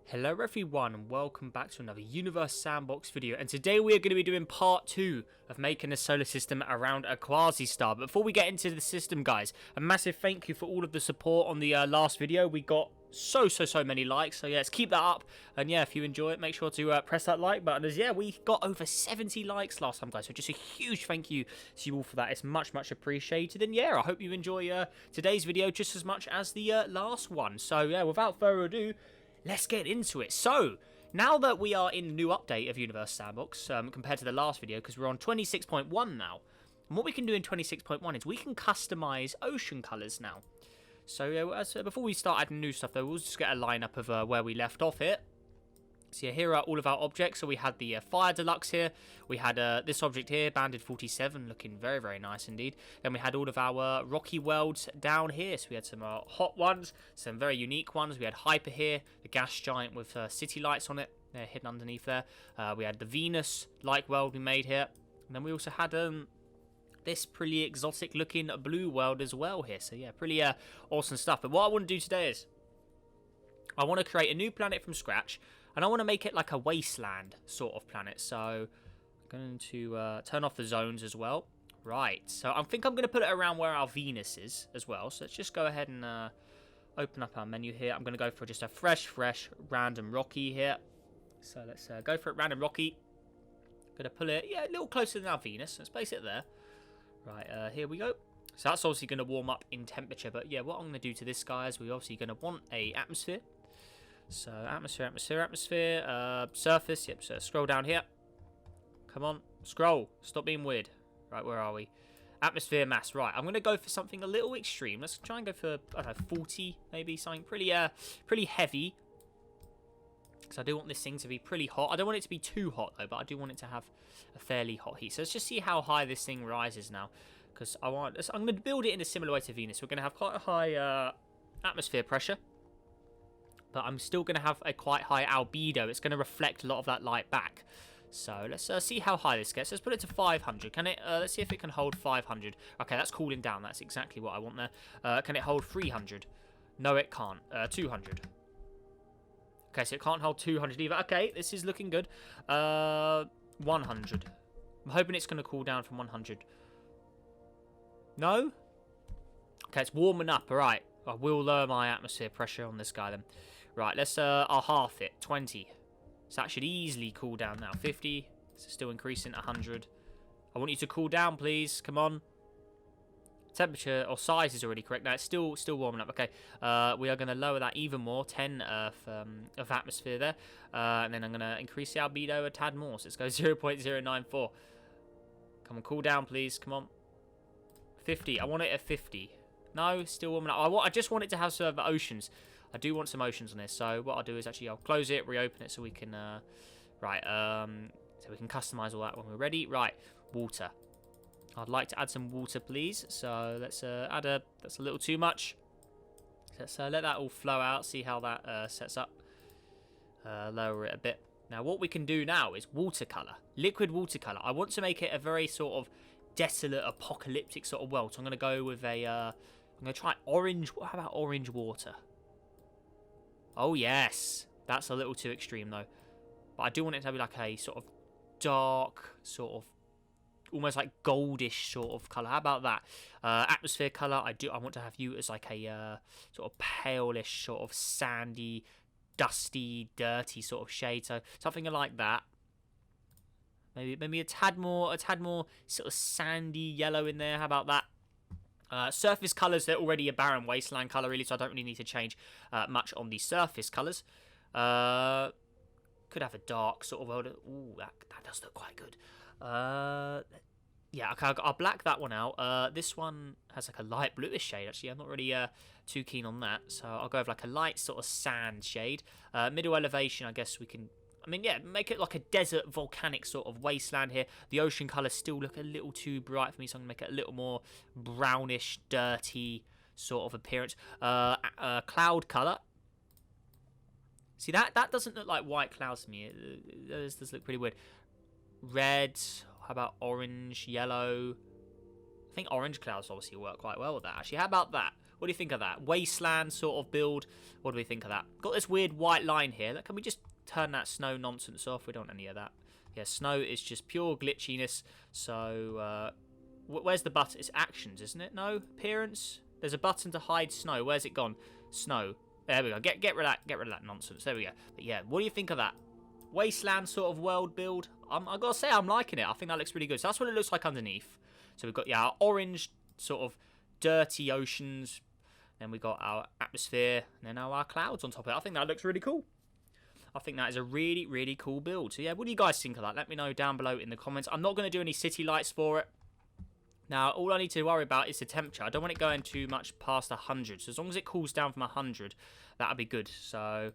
Hello everyone and welcome back to another Universe Sandbox video, and today we are going to be doing part 2 of making a solar system around a quasi star. But before we get into the system, guys, a massive thank you for all of the support on the last video. We got so many likes, so yeah, let's keep that up. And yeah, if you enjoy it, make sure to press that like button, as yeah, we got over 70 likes last time, guys, so just a huge thank you to you all for that. It's much appreciated, and yeah, I hope you enjoy today's video just as much as the last one. So yeah, without further ado, let's get into it. So, now that we are in the new update of Universe Sandbox, compared to the last video, because we're on 26.1 now, and what we can do in 26.1 is we can customize ocean colors now. So, before we start adding new stuff, though, we'll just get a lineup of where we left off here. So, yeah, here are all of our objects. So, we had the Fire Deluxe here. We had this object here, Banded 47, looking very nice indeed. Then we had all of our rocky worlds down here. So, we had some hot ones, some very unique ones. We had Hyper here, the gas giant with city lights on it. They're hidden underneath there. We had the Venus-like world we made here. And then we also had this pretty exotic looking blue world as well here. So, yeah, pretty awesome stuff. But what I want to do today is I want to create a new planet from scratch. And I want to make it like a wasteland sort of planet. So I'm going to turn off the zones as well. Right. So I think I'm going to put it around where our Venus is as well. So let's just go ahead and open up our menu here. I'm going to go for just a fresh random rocky here. So let's go for it, random rocky. Going to pull it, yeah, a little closer than our Venus. Let's place it there. Right, here we go. So that's obviously going to warm up in temperature. But yeah, what I'm going to do to this guy is we're obviously going to want a atmosphere. So, atmosphere, surface, yep, so scroll down here. Come on, scroll, stop being weird. Right, where are we? Atmosphere, mass, right, I'm going to go for something a little extreme. Let's try and go for, I don't know, 40, maybe, something pretty heavy. Because I do want this thing to be pretty hot. I don't want it to be too hot, though, but I do want it to have a fairly hot heat. So, let's just see how high this thing rises now. Because I'm going to build it in a similar way to Venus. We're going to have quite a high atmosphere pressure. But I'm still going to have a quite high albedo. It's going to reflect a lot of that light back. So let's see how high this gets. Let's put it to 500. Can it? Let's see if it can hold 500. Okay, that's cooling down. That's exactly what I want there. Can it hold 300? No, it can't. 200. Okay, so it can't hold 200 either. Okay, this is looking good. 100. I'm hoping it's going to cool down from 100. No? Okay, it's warming up. All right. I will lower my atmosphere pressure on this guy then. Right, let's I'll half it. 20. So that should easily cool down now. 50. It's still increasing. 100. I want you to cool down, please. Come on. Temperature or size is already correct. Now it's still warming up. Okay. We are going to lower that even more. 10 of atmosphere there. And then I'm going to increase the albedo a tad more. So let's go 0.094. Come on, cool down, please. Come on. 50. I want it at 50. No, still warming up. I just want it to have some oceans. I do want some oceans on this. So what I'll do is actually I'll close it, reopen it so we can so we can customize all that when we're ready. Right, water. I'd like to add some water, please. So let's add that's a little too much. Let's let that all flow out. See how that sets up. Lower it a bit. Now what we can do now is watercolor, liquid watercolor. I want to make it a very sort of desolate, apocalyptic sort of world. So I'm going to go with a I'm going to try orange. How about orange water? Oh, yes. That's a little too extreme, though. But I do want it to be like a sort of dark, sort of almost like goldish sort of colour. How about that? Atmosphere colour. I want to have you as like a sort of palish, sort of sandy, dusty, dirty sort of shade. So something like that. Maybe a tad more sort of sandy yellow in there. How about that? Surface colours, they're already a barren wasteland colour, really, so I don't really need to change much on the surface colours. Could have a dark sort of world. Ooh, that does look quite good. Yeah, okay, I'll black that one out. This one has like a light bluish shade, actually. I'm not really too keen on that, so I'll go with like a light sort of sand shade. Middle elevation, I guess we can... I mean, yeah, make it like a desert, volcanic sort of wasteland here. The ocean colours still look a little too bright for me, so I'm going to make it a little more brownish, dirty sort of appearance. Cloud colour. See, that doesn't look like white clouds to me. Those does look pretty weird. Red. How about orange, yellow? I think orange clouds obviously work quite well with that, actually. How about that? What do you think of that? Wasteland sort of build. What do we think of that? Got this weird white line here. Can we just turn that snow nonsense off? We don't want any of that. Yeah, snow is just pure glitchiness. So, where's the button? It's actions, isn't it? No? Appearance? There's a button to hide snow. Where's it gone? Snow. There we go. Get rid of that nonsense. There we go. But yeah, what do you think of that? Wasteland sort of world build. I gotta say, I'm liking it. I think that looks really good. So that's what it looks like underneath. So we've got, yeah, our orange sort of dirty oceans. Then we got our atmosphere. And then our clouds on top of it. I think that looks really cool. I think that is a really, really cool build. So yeah, what do you guys think of that? Let me know down below in the comments. I'm not going to do any city lights for it. Now, all I need to worry about is the temperature. I don't want it going too much past 100. So as long as it cools down from 100, that'll be good. So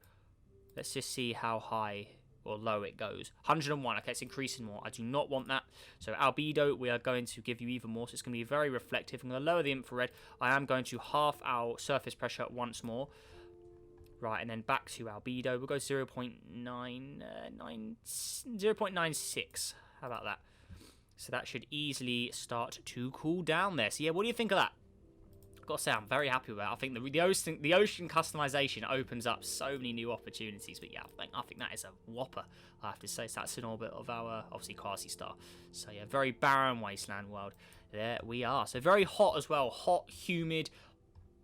let's just see how high or low it goes. 101. Okay, it's increasing more. I do not want that. So albedo, we are going to give you even more. So it's going to be very reflective. I'm going to lower the infrared. I am going to halve our surface pressure once more. Right, and then back to albedo. We'll go 0.96. How about that? So that should easily start to cool down there. So yeah, what do you think of that? I've got to say, I'm very happy with it. I think the ocean customization opens up so many new opportunities. But yeah, I think that is a whopper, I have to say. So that's in orbit of our, obviously, Quasi star. So yeah, very barren wasteland world. There we are. So very hot as well. Hot, humid,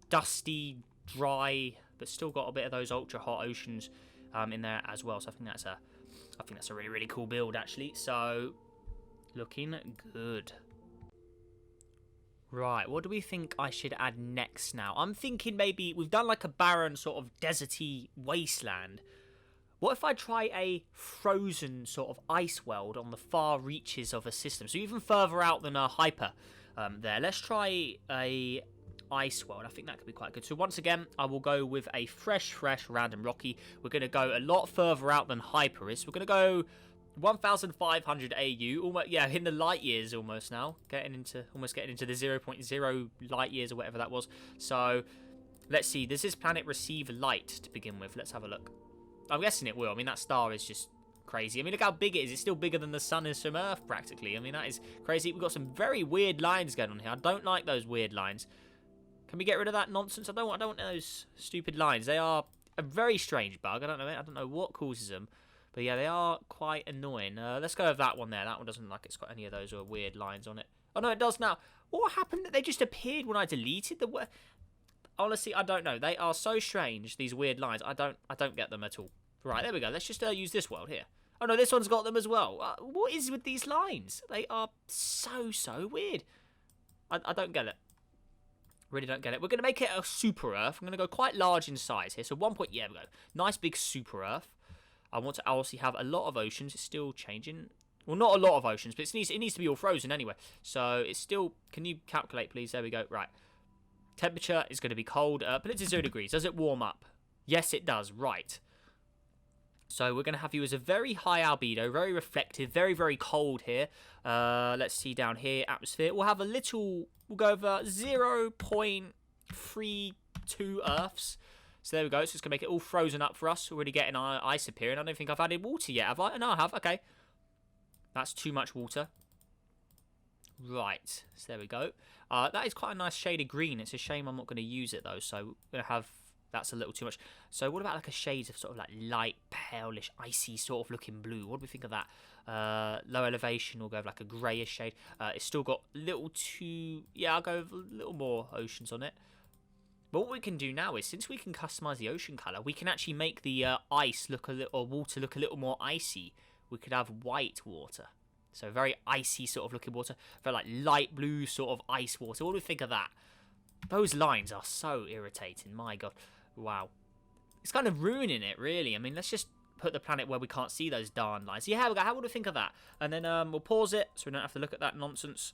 dusty, dry, but still got a bit of those ultra hot oceans in there as well. So I think that's a really, really cool build, actually. So looking good. Right, what do we think I should add next now? I'm thinking maybe we've done like a barren sort of deserty wasteland. What if I try a frozen sort of ice world on the far reaches of a system? So even further out than a hyper there. Let's try a ice world. I think that could be quite good. So once again, I will go with a fresh random rocky. We're going to go a lot further out than hyper is. We're going to go 1,500 AU, almost, yeah, in the light years almost now, almost getting into the 0.0 light years or whatever that was. So let's see, does this planet receive light to begin with? Let's have a look. I'm guessing it will. I mean, that star is just crazy. I mean, look how big it is. It's still bigger than the sun is from Earth practically. I mean, that is crazy. We've got some very weird lines going on here. I don't like those weird lines. Can we get rid of that nonsense? I don't want those stupid lines. They are a very strange bug. I don't know what causes them. But yeah, they are quite annoying. Let's go with that one there. That one doesn't look like it's got any of those weird lines on it. Oh, no, it does now. What happened? They just appeared when I deleted the word. Honestly, I don't know. They are so strange, these weird lines. I don't get them at all. Right, there we go. Let's just use this world here. Oh, no, this one's got them as well. What is with these lines? They are so weird. I don't get it. Really don't get it. We're going to make it a super Earth. I'm going to go quite large in size here. So 1 point, yeah, we go. Nice big super Earth. I want to obviously have a lot of oceans. It's still changing. Well, not a lot of oceans, but it needs to be all frozen anyway. So it's still... Can you calculate, please? There we go. Right. Temperature is going to be cold. Put it to 0 degrees. Does it warm up? Yes, it does. Right. So we're going to have you as a very high albedo, very reflective, very cold here. Let's see down here, atmosphere. We'll have a little... We'll go over 0.32 Earths. So there we go. So it's going to make it all frozen up for us. We're already getting our ice appearing. I don't think I've added water yet, have I? No, I have. Okay. That's too much water. Right. So there we go. That is quite a nice shade of green. It's a shame I'm not going to use it, though. So we're going to have... That's a little too much. So what about like a shade of sort of like light, palish, icy sort of looking blue? What do we think of that? Low elevation, we'll go with like a greyish shade. It's still got a little too... Yeah, I'll go with a little more oceans on it. But what we can do now is, since we can customize the ocean color, we can actually make the ice look a little, or water look a little more icy. We could have white water. So very icy sort of looking water. Very like light blue sort of ice water. What do we think of that? Those lines are so irritating. My God. Wow. It's kind of ruining it, really. I mean, let's just put the planet where we can't see those darn lines. Yeah, how would we think of that? And then we'll pause it so we don't have to look at that nonsense.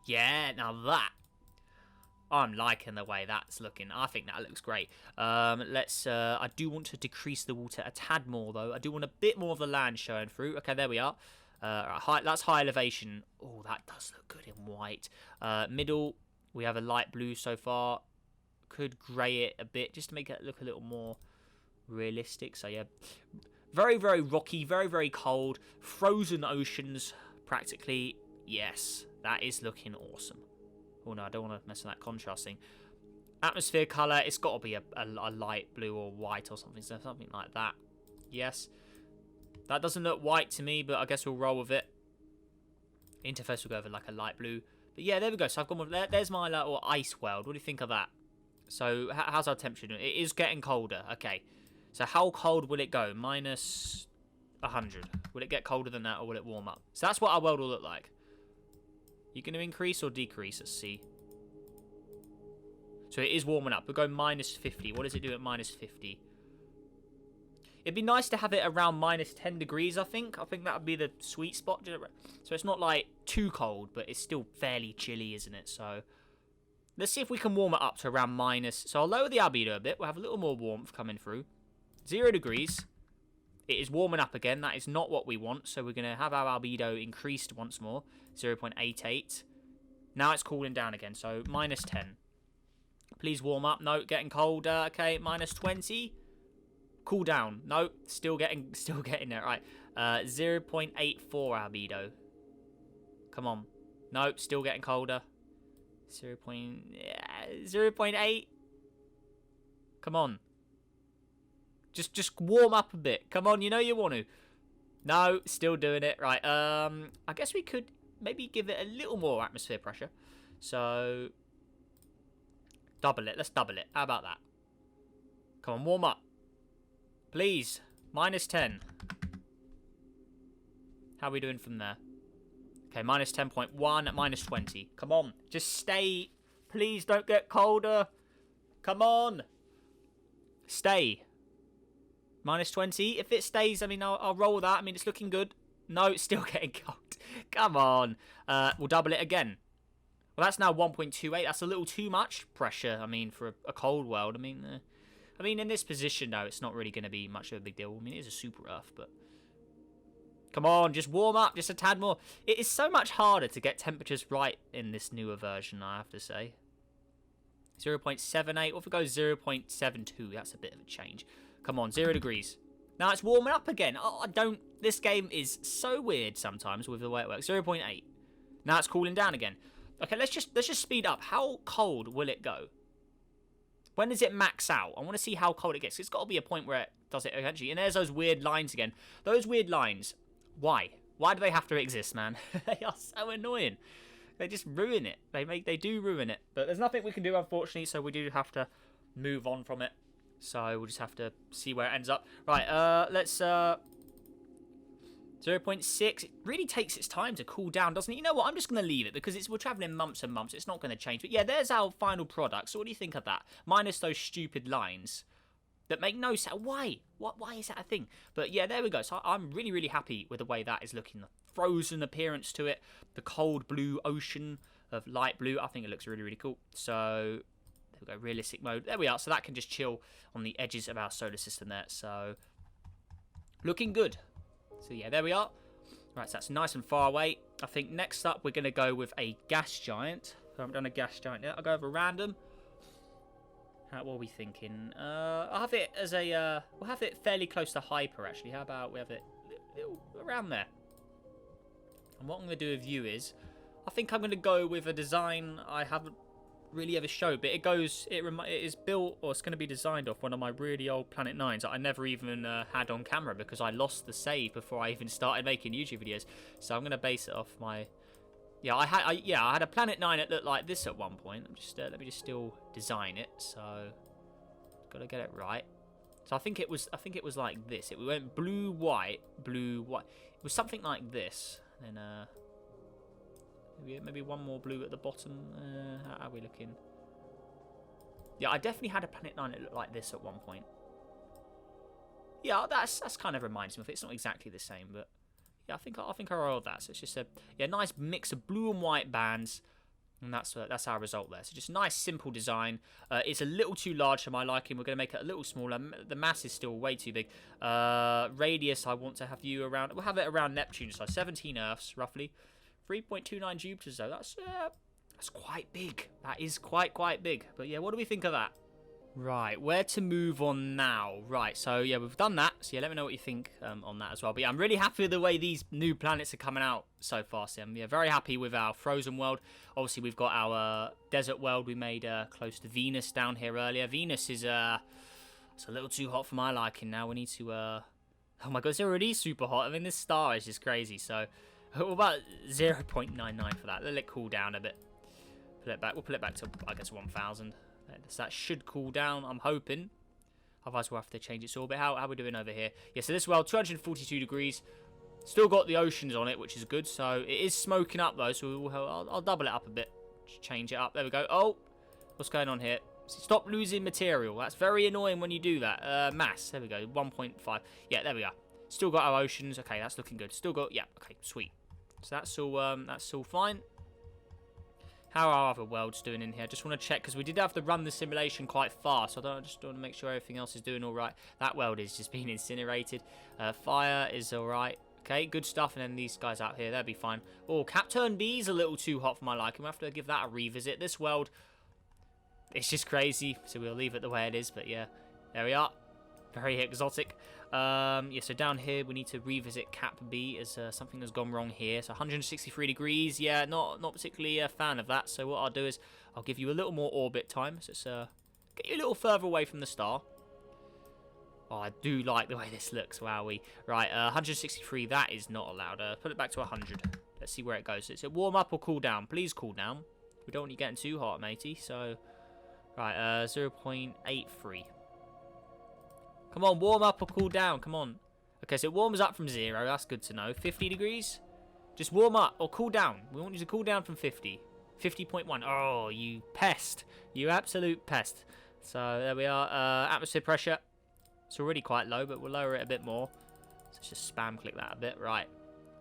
Yeah, now that. I'm liking the way that's looking. I think that looks great. I do want to decrease the water a tad more, though. I do want a bit more of the land showing through. Okay, there we are. That's high elevation. Oh, that does look good in white. Middle, we have a light blue so far. Could grey it a bit just to make it look a little more realistic. So, yeah. Very rocky. Very cold. Frozen oceans, practically. Yes, that is looking awesome. Oh no, I don't want to mess with that contrasting. Atmosphere color, it's got to be a light blue or white or something. So something like that. Yes. That doesn't look white to me, but I guess we'll roll with it. Interface will go over like a light blue. But yeah, there we go. So I've gone with, there's my little ice world. What do you think of that? So how's our temperature doing? It is getting colder. Okay. So how cold will it go? Minus 100. Will it get colder than that or will it warm up? So that's what our world will look like. You going to increase or decrease? Let's see. So it is warming up. We'll go minus 50. What does it do at minus 50? It'd be nice to have it around minus 10 degrees, I think. I think that would be the sweet spot. So it's not like too cold, but it's still fairly chilly, isn't it? So let's see if we can warm it up to around minus. So I'll lower the albedo a bit. We'll have a little more warmth coming through. 0 degrees. It is warming up again. That is not what we want. So we're going to have our albedo increased once more. 0.88. Now it's cooling down again. So minus 10. Please warm up. No, getting colder. Okay, minus 20. Cool down. No, still getting there. Right. 0.84 albedo. Come on. No, still getting colder. 0.8. Come on. Just warm up a bit. Come on, you know you want to. No, still doing it. Right. I guess we could maybe give it a little more atmosphere pressure. So double it. Let's double it. How about that? Come on, warm up. Please. Minus 10. How are we doing from there? Okay, minus 10.1 at minus 20. Come on. Just stay. Please don't get colder. Come on. Stay. Minus 20. If it stays, I mean, I'll roll with that. I mean, it's looking good. No, it's still getting cold. Come on. We'll double it again. Well, that's now 1.28. That's a little too much pressure, I mean, for a cold world. I mean, in this position, though, it's not really going to be much of a big deal. I mean, it is a super Earth, but come on, just warm up just a tad more. It is so much harder to get temperatures right in this newer version, I have to say. 0.78, or if we go 0.72, that's a bit of a change. Come on, 0 degrees. Now it's warming up again. Oh, this game is so weird sometimes with the way it works. 0.8. Now it's cooling down again. Okay, let's just speed up. How cold will it go? When does it max out? I want to see how cold it gets. It's got to be a point where it does it eventually. And there's those weird lines again. Those weird lines. Why? Why do they have to exist, man? They are so annoying. They just ruin it. They do ruin it. But there's nothing we can do, unfortunately, so we do have to move on from it. So we'll just have to see where it ends up. Right, let's 0.6. It really takes its time to cool down, doesn't it? You know what? I'm just going to leave it because we're traveling months and months. It's not going to change. But yeah, there's our final product. So what do you think of that? Minus those stupid lines that make no sense. Why? Why is that a thing? But yeah, there we go. So I'm really, really happy with the way that is looking. The frozen appearance to it. The cold blue ocean of light blue. I think it looks really, really cool. So there we go. Realistic mode. There we are. So that can just chill on the edges of our solar system there. So looking good. So yeah, there we are. Right, so that's nice and far away. I think next up we're going to go with a gas giant. I haven't done a gas giant yet. I'll go over random. What are we thinking? I'll have it as a... we'll have it fairly close to hyper, actually. How about we have it around there? And what I'm going to do with you is... I think I'm going to go with a design I haven't really ever showed. But it is built, or it's going to be designed off one of my really old Planet 9s that I never even had on camera because I lost the save before I even started making YouTube videos. So I'm going to base it off my... Yeah, I had a Planet 9 that looked like this at one point. Let me just still design it. So got to get it right. So I think it was like this. We went blue white. It was something like this. And then maybe one more blue at the bottom. How are we looking? Yeah, I definitely had a Planet 9 that looked like this at one point. Yeah, that's kind of reminds me of it. It's not exactly the same, but yeah, I think I rolled that. So it's just a nice mix of blue and white bands, and that's our result there. So just a nice simple design. It's a little too large for my liking. We're going to make it a little smaller. The mass is still way too big. Radius, I want to have you around. We'll have it around Neptune, so 17 Earths roughly. 3.29 Jupiters though. That's quite big. That is quite big. But yeah, what do we think of that? Right, where to move on now? Right, so yeah, we've done that. So yeah, let me know what you think on that as well. But yeah, I'm really happy with the way these new planets are coming out so far. So I'm very happy with our frozen world. Obviously, we've got our desert world we made close to Venus down here earlier. Venus is it's a little too hot for my liking now. We need to oh my god, it's already super hot. I mean, this star is just crazy. So what about 0.99 for that? Let it cool down a bit. Pull it back. We'll pull it back to, I guess, 1,000. So that should cool down, I'm hoping. Otherwise, we'll have to change its orbit. How are we doing over here? Yeah, so this world, 242 degrees. Still got the oceans on it, which is good. So it is smoking up, though. So I'll double it up a bit. Just change it up. There we go. Oh, what's going on here? Stop losing material. That's very annoying when you do that. Mass. There we go. 1.5. Yeah, there we go. Still got our oceans. Okay, that's looking good. Still got... Yeah, okay, sweet. So that's all fine. How are our other worlds doing in here? Just want to check, because we did have to run the simulation quite fast. So I just want to make sure everything else is doing all right. That world is just being incinerated. Fire is all right. Okay, good stuff. And then these guys out here, they'll be fine. Oh, Captain B's a little too hot for my liking. We'll have to give that a revisit. This world, it's just crazy. So we'll leave it the way it is. But yeah, there we are. Very exotic. Yeah, so down here we need to revisit Cap B as something has gone wrong here. So 163 degrees. Yeah, not particularly a fan of that. So what I'll do is I'll give you a little more orbit time. So it's get you a little further away from the star. Oh, I do like the way this looks. Wowee. Right, 163. That is not allowed. Put it back to 100. Let's see where it goes. Is it warm up or cool down? Please cool down. We don't want you getting too hot, matey. So, right, 0.83. Come on, warm up or cool down. Come on. Okay, so it warms up from 0. That's good to know. 50 degrees? Just warm up or cool down. We want you to cool down from 50. 50.1. Oh, you pest. You absolute pest. So there we are. Atmosphere pressure. It's already quite low, but we'll lower it a bit more. So let's just spam click that a bit. Right.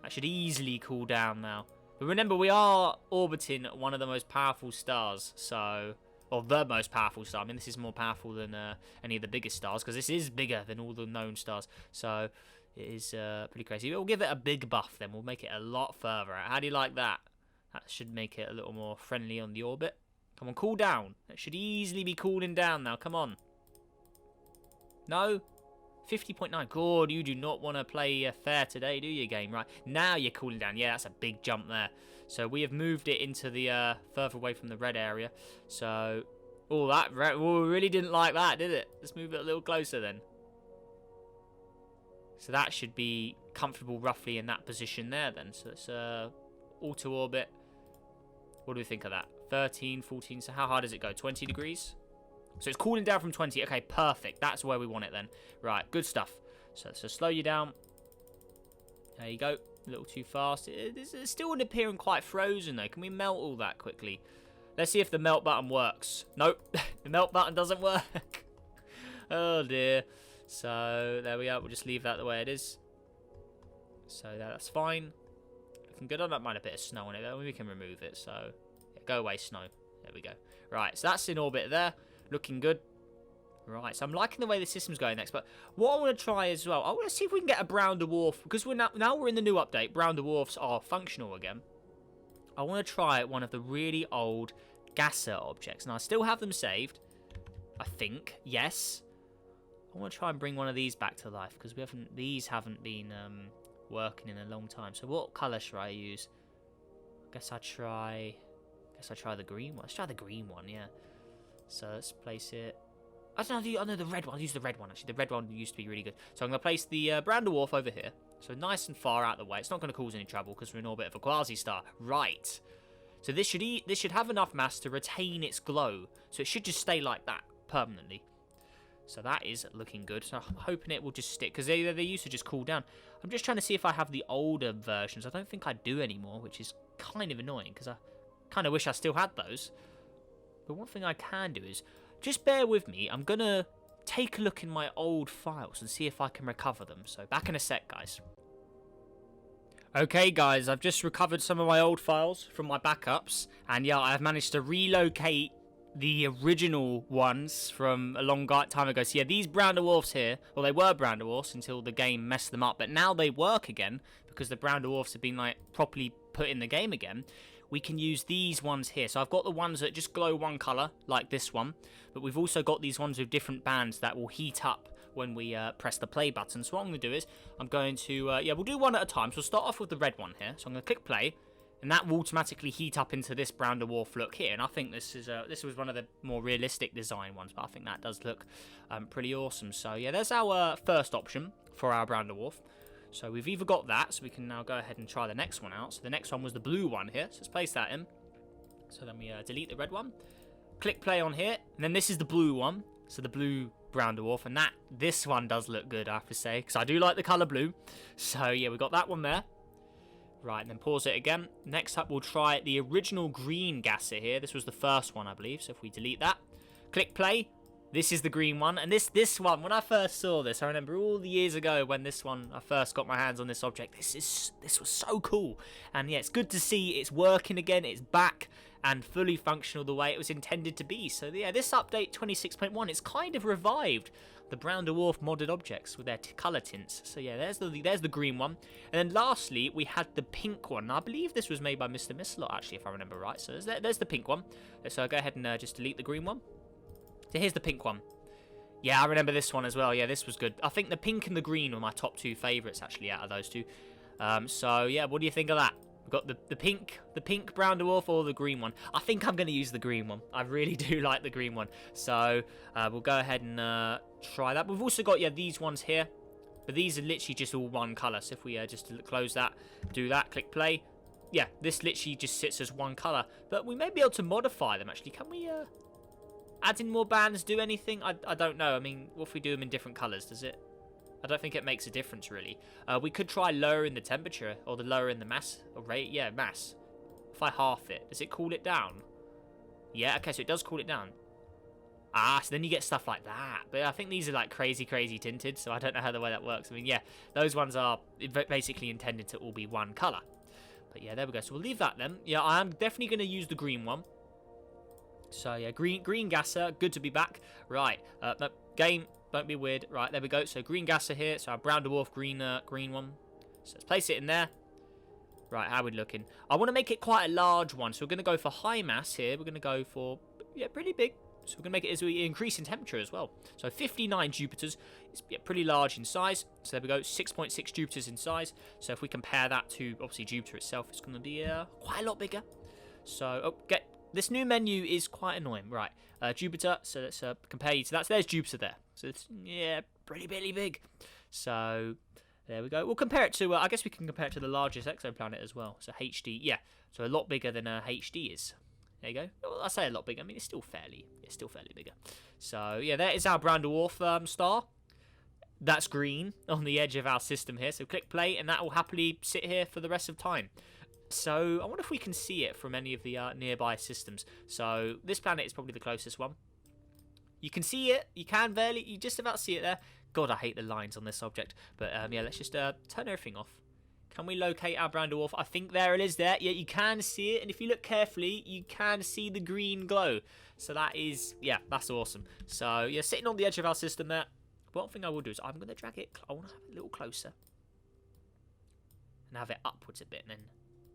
That should easily cool down now. But remember, we are orbiting one of the most powerful stars. So... or the most powerful star. I mean, this is more powerful than any of the biggest stars, because this is bigger than all the known stars. So it is pretty crazy. We'll give it a big buff then. We'll make it a lot further out. How do you like that? That should make it a little more friendly on the orbit. Come on, cool down. It should easily be cooling down now. Come on. No? 50.9. God, you do not want to play fair today, do you, game? Right. Now you're cooling down. Yeah, that's a big jump there. So we have moved it into the further away from the red area. So, oh, that red, oh, we really didn't like that, did it? Let's move it a little closer then. So that should be comfortable roughly in that position there then. So it's auto orbit. What do we think of that? 13, 14. So how high does it go? 20 degrees? So it's cooling down from 20. Okay, perfect. That's where we want it then. Right, good stuff. So slow you down. There you go. A little too fast. It's still appearing quite frozen though. Can we melt all that quickly? Let's see if the melt button works. Nope. The melt button doesn't work. Oh dear. So there we are. We'll just leave that the way it is. So that's fine. Looking good. I don't mind a bit of snow on it though. We can remove it. So yeah, go away, snow. There we go. Right. So that's in orbit there. Looking good. Right, so I'm liking the way the system's going next, but what I want to try as well, I want to see if we can get a brown dwarf, because now we're in the new update, brown dwarfs are functional again. I want to try one of the really old gasser objects, and I still have them saved, I think, yes. I want to try and bring one of these back to life, because these haven't been working in a long time. So what colour should I use? I guess I try the green one. Let's try the green one, yeah. So let's place it. I know the red one. I'll use the red one, actually. The red one used to be really good. So I'm going to place the brown dwarf over here. So nice and far out of the way. It's not going to cause any trouble because we're in orbit of a quasi star. Right. So this should have enough mass to retain its glow. So it should just stay like that permanently. So that is looking good. So I'm hoping it will just stick, because they used to just cool down. I'm just trying to see if I have the older versions. I don't think I do anymore, which is kind of annoying because I kind of wish I still had those. But one thing I can do is, just bear with me, I'm going to take a look in my old files and see if I can recover them. So back in a sec, guys. Okay, guys, I've just recovered some of my old files from my backups. And yeah, I've managed to relocate the original ones from a long time ago. So yeah, these brown dwarfs here, well, they were brown dwarfs until the game messed them up. But now they work again because the brown dwarfs have been like properly put in the game again. we can use these ones here. So I've got the ones that just glow one colour, like this one. But we've also got these ones with different bands that will heat up when we press the play button. So what I'm going to do is, I'm going to, we'll do one at a time. So we'll start off with the red one here. So I'm going to click play, and that will automatically heat up into this brown dwarf look here. And I think this was one of the more realistic design ones, but I think that does look pretty awesome. So yeah, there's our first option for our brown dwarf. So we've either got that, so we can now go ahead and try the next one out. So the next one was the blue one here. So let's place that in. So then we delete the red one. Click play on here, and then this is the blue one. So the blue brown dwarf, and this one does look good, I have to say, because I do like the colour blue. So yeah, we got that one there. Right, and then pause it again. Next up, we'll try the original green gasser here. This was the first one, I believe. So if we delete that, click play. This is the green one, and this one, when I first saw this, I remember all the years ago when I first got my hands on this object. This was so cool, and yeah, it's good to see it's working again. It's back and fully functional the way it was intended to be. So yeah, this update 26.1, it's kind of revived the brown dwarf modded objects with their colour tints. So yeah, there's the green one, and then lastly we had the pink one. I believe this was made by Mr. Misslot, actually, if I remember right. So there's the pink one. So I'll go ahead and just delete the green one. So here's the pink one. Yeah, I remember this one as well. Yeah, this was good. I think the pink and the green were my top two favourites, actually, out of those two. So yeah, what do you think of that? We've got the pink brown dwarf, or the green one. I think I'm going to use the green one. I really do like the green one. So we'll go ahead and try that. We've also got, yeah, these ones here. But these are literally just all one colour. So if we just close that, do that, click play. Yeah, this literally just sits as one colour. But we may be able to modify them, actually. Can we add in more bands, do anything? I don't know. I mean, what if we do them in different colours? Does it? I don't think it makes a difference, really. We could try lowering the temperature, or the lowering the mass rate. Yeah, mass. If I half it, does it cool it down? Yeah, okay, so it does cool it down. Ah, so then you get stuff like that. But I think these are like crazy tinted, so I don't know how the way that works. I mean, yeah, those ones are basically intended to all be one colour. But yeah, there we go. So we'll leave that then. Yeah, I am definitely going to use the green one. So yeah, green gasser, good to be back. Right, no, game, don't be weird. Right, there we go. So green gasser here. So our brown dwarf green one. So let's place it in there. Right, how are we looking? I want to make it quite a large one. So we're going to go for high mass here. We're going to go for, yeah, pretty big. So we're going to make it as we increase in temperature as well. So 59 Jupiters. It's pretty large in size. So there we go, 6.6 Jupiters in size. So if we compare that to, obviously, Jupiter itself, it's going to be quite a lot bigger. So, this new menu is quite annoying. Right, Jupiter. So let's compare you to that. So there's Jupiter there. So it's, yeah, pretty big. So there we go. We'll compare it to, I guess we can compare it to the largest exoplanet as well. So HD, yeah. So a lot bigger than HD is. There you go. Well, I say a lot bigger. I mean, it's still fairly bigger. So yeah, there is our brown dwarf star. That's green on the edge of our system here. So click play, and that will happily sit here for the rest of time. So I wonder if we can see it from any of the nearby systems. So this planet is probably the closest one. You can see it. You just about see it there. God, I hate the lines on this object. But yeah, let's just turn everything off. Can we locate our brown dwarf? I think there it is there. Yeah, you can see it. And if you look carefully, you can see the green glow. So that is, yeah, that's awesome. So yeah, sitting on the edge of our system there. One thing I will do is I'm going to drag it. I want to have it a little closer. And have it upwards a bit, and then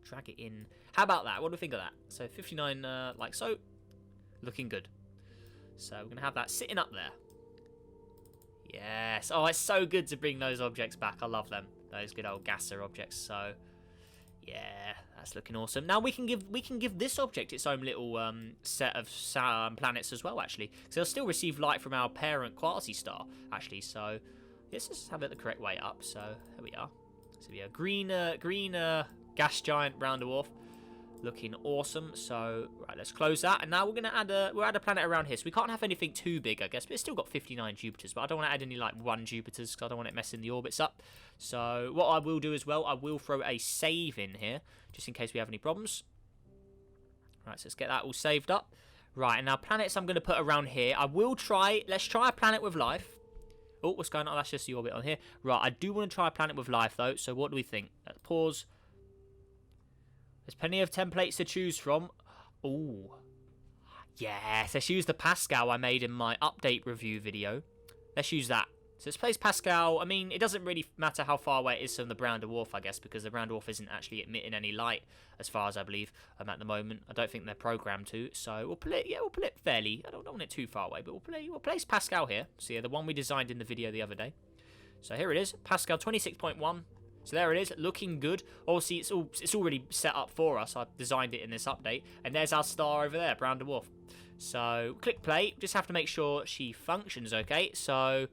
drag it in. How about that? What do we think of that? So 59, like so. Looking good. So we're going to have that sitting up there. Yes. Oh, it's so good to bring those objects back. I love them. Those good old gasser objects. So yeah, that's looking awesome. Now we can give this object its own little set of planets as well, actually. So they'll still receive light from our parent Quasi star, actually. So let's just have it the correct way up. So there we are. So we have green gas giant brown dwarf, looking awesome. So right, let's close that, and now we're gonna add a planet around here. So we can't have anything too big, I guess, but it's still got 59 Jupiters. But I don't want to add any like 1 Jupiters because I don't want it messing the orbits up. So what I will do as well, I will throw a save in here just in case we have any problems. Right, so let's get that all saved up. Right, and now planets I'm gonna put around here. Let's try a planet with life. Oh, what's going on? That's just the orbit on here. Right, I do want to try a planet with life though. So what do we think? Let's pause. There's plenty of templates to choose from. Oh, yes. Let's use the Pascal I made in my update review video. Let's use that. So let's place Pascal. I mean, it doesn't really matter how far away it is from the brown dwarf, I guess, because the brown dwarf isn't actually emitting any light, as far as I believe, at the moment. I don't think they're programmed to. So we'll put it fairly. I don't want it too far away, but we'll place Pascal here. So yeah, the one we designed in the video the other day. So here it is, Pascal 26.1. So there it is, looking good. Obviously, it's already set up for us. I've designed it in this update. And there's our star over there, brown dwarf. So click play. Just have to make sure she functions okay. So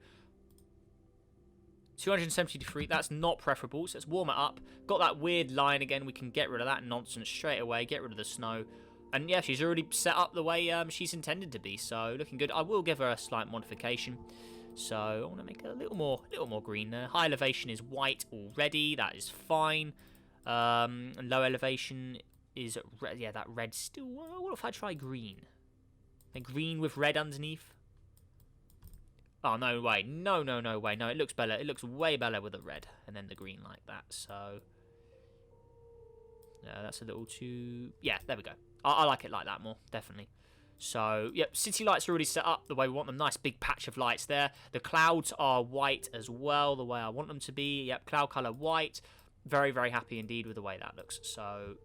273, that's not preferable, so let's warm it up. Got that weird line again, we can get rid of that nonsense straight away, get rid of the snow. And yeah, she's already set up the way she's intended to be, so looking good. I will give her a slight modification. So I want to make it a little more green there. High elevation is white already, that is fine. And low elevation is red. Yeah, that red still. What if I try green? Like green with red underneath? Oh, no way. No way. No, it looks better. It looks way better with the red and then the green like that. So, yeah, that's a little too... Yeah, there we go. I like it like that more, definitely. So, yep, city lights are already set up the way we want them. Nice big patch of lights there. The clouds are white as well, the way I want them to be. Yep, cloud color white. Very, very happy indeed with the way that looks. So,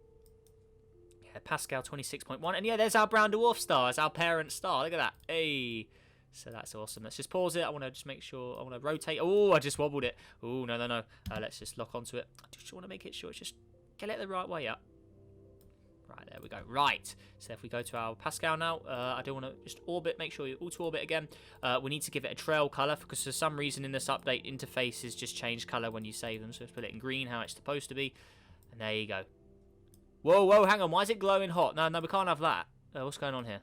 yeah, Pascal 26.1. And yeah, there's our brown dwarf star. It's our parent star. Look at that. Hey... So that's awesome. Let's just pause it. I want to just make sure. I want to rotate. Oh, I just wobbled it. Oh, no. Let's just lock onto it. I just want to make it sure it's just get it the right way up. Right, there we go. Right. So if we go to our Pascal now, I do want to just orbit. Make sure you auto-orbit again. We need to give it a trail color because for some reason in this update, interfaces just change color when you save them. So let's put it in green, how it's supposed to be. And there you go. Whoa, hang on. Why is it glowing hot? No, we can't have that. What's going on here?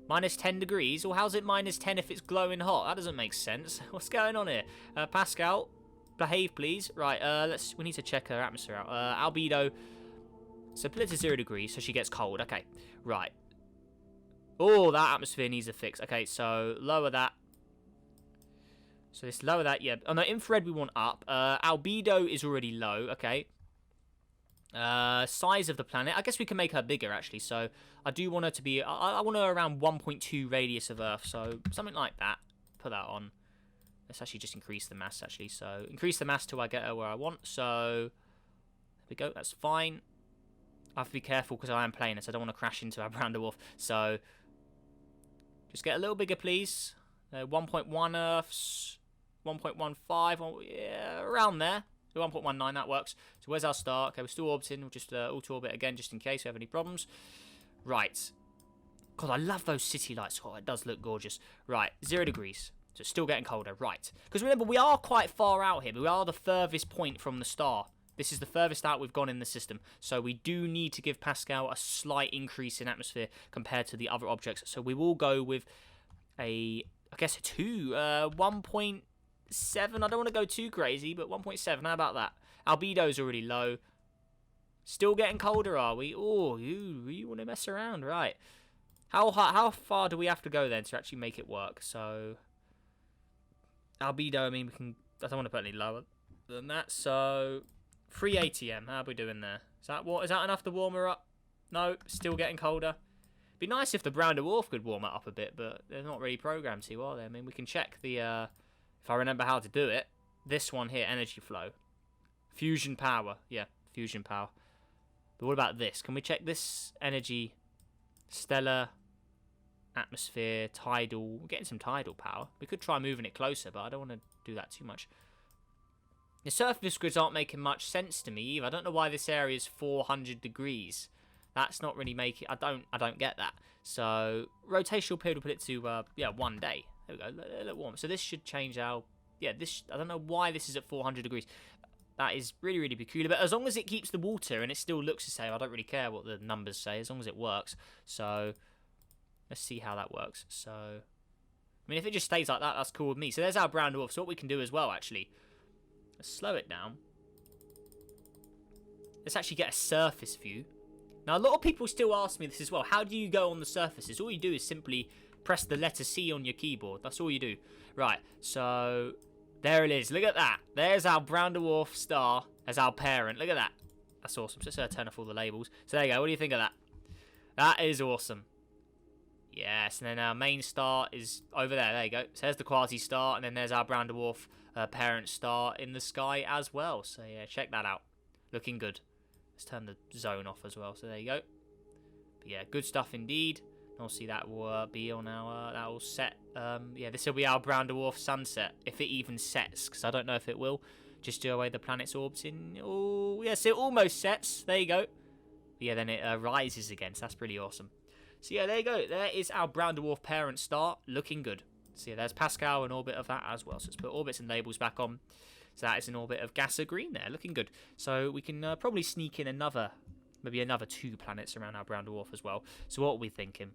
Minus 10 degrees? Well, how's it minus 10 if it's glowing hot? That doesn't make sense. What's going on here? Pascal, behave, please. Right, we need to check her atmosphere out. Albedo. So put it to 0 degrees so she gets cold. Okay, right. Oh, that atmosphere needs a fix. Okay, so lower that. So let's lower that, yeah. Oh, no, infrared we want up. Albedo is already low. Okay. Size of the planet. I guess we can make her bigger, actually. So I do want her to be... I want her around 1.2 radius of Earth. So something like that. Put that on. Let's actually just increase the mass, actually. So increase the mass till I get her where I want. So there we go. That's fine. I have to be careful because I am playing this. I don't want to crash into our brown dwarf. So just get a little bigger, please. 1.1 Earths. 1.15. Yeah, around there. 1.19, that works. So where's our star? Okay, we're still orbiting. We'll just auto-orbit again just in case we have any problems. Right. God, I love those city lights. Oh, it does look gorgeous. Right, 0 degrees. So it's still getting colder. Right. Because remember, we are quite far out here. We are the furthest point from the star. This is the furthest out we've gone in the system. So we do need to give Pascal a slight increase in atmosphere compared to the other objects. So we will go with I guess a 2. 1.7. I don't want to go too crazy, but 1.7. How about that? Albedo's already low. Still getting colder, are we? Oh, you want to mess around, right? How far do we have to go then to actually make it work? So albedo, I mean, I don't want to put any lower than that. So 3 ATM. How are we doing there? Is that enough to warm her up? No, still getting colder. Be nice if the brown dwarf could warm it up a bit, but they're not really programmed to, are they? I mean, we can check the if I remember how to do it. This one here, energy flow, fusion power. Yeah, fusion power. But what about this? Can we check this energy? Stellar, atmosphere, tidal. We're getting some tidal power. We could try moving it closer, but I don't want to do that too much. The surface grids aren't making much sense to me either. I don't know why this area is 400 degrees. That's not really making... I don't get that. So, rotational period, we'll put it to, 1 day. There we go, a little warm. So this should change our... Yeah, this... I don't know why this is at 400 degrees. That is really, really peculiar. But as long as it keeps the water and it still looks the same, I don't really care what the numbers say, as long as it works. So, let's see how that works. So, I mean, if it just stays like that, that's cool with me. So there's our brown dwarf. So what we can do as well, actually... Let's slow it down. Let's actually get a surface view. Now, a lot of people still ask me this as well. How do you go on the surfaces? All you do is simply press the letter C on your keyboard. That's all you do. Right, so there it is. Look at that. There's our brown dwarf star as our parent. Look at that. That's awesome. Just turn off all the labels. So there you go. What do you think of that? That is awesome. Yes, and then our main star is over there. There you go. So there's the Quasi star, and then there's our brown dwarf parent star in the sky as well. So yeah, check that out. Looking good. Let's turn the zone off as well. So there you go. But yeah, good stuff indeed. And obviously that will be on our, that will set. Yeah, this will be our brown dwarf sunset, if it even sets, because I don't know if it will. Just do away the planet's orbiting. Oh, yes, it almost sets. There you go. But yeah, then it rises again, so that's pretty awesome. So yeah, there you go. There is our brown dwarf parent star, looking good. So yeah, there's Pascal in orbit of that as well. So let's put orbits and labels back on. So that is an orbit of Gasser Green there, looking good. So we can probably sneak in maybe another 2 planets around our brown dwarf as well. So what are we thinking?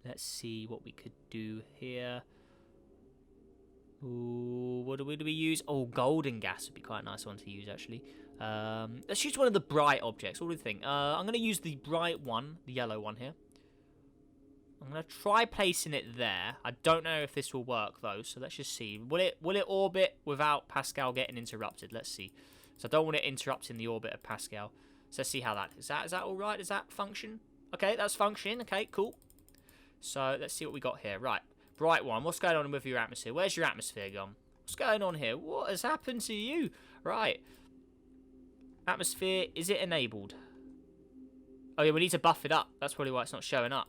Let's see what we could do here. Ooh, what do we use? Oh, golden gas would be quite a nice one to use, actually. Let's use one of the bright objects. What do you think? I'm going to use the bright one, the yellow one here. I'm going to try placing it there. I don't know if this will work, though, so let's just see. Will it orbit without Pascal getting interrupted? Let's see. So I don't want it interrupting the orbit of Pascal. So let's see how that is. Is that all right? Does that function? Okay, that's functioning. Okay, cool. So let's see what we got here. Right, bright one. What's going on with your atmosphere? Where's your atmosphere gone? What's going on here? What has happened to you? Right. Atmosphere, is it enabled? Oh yeah, we need to buff it up. That's probably why it's not showing up.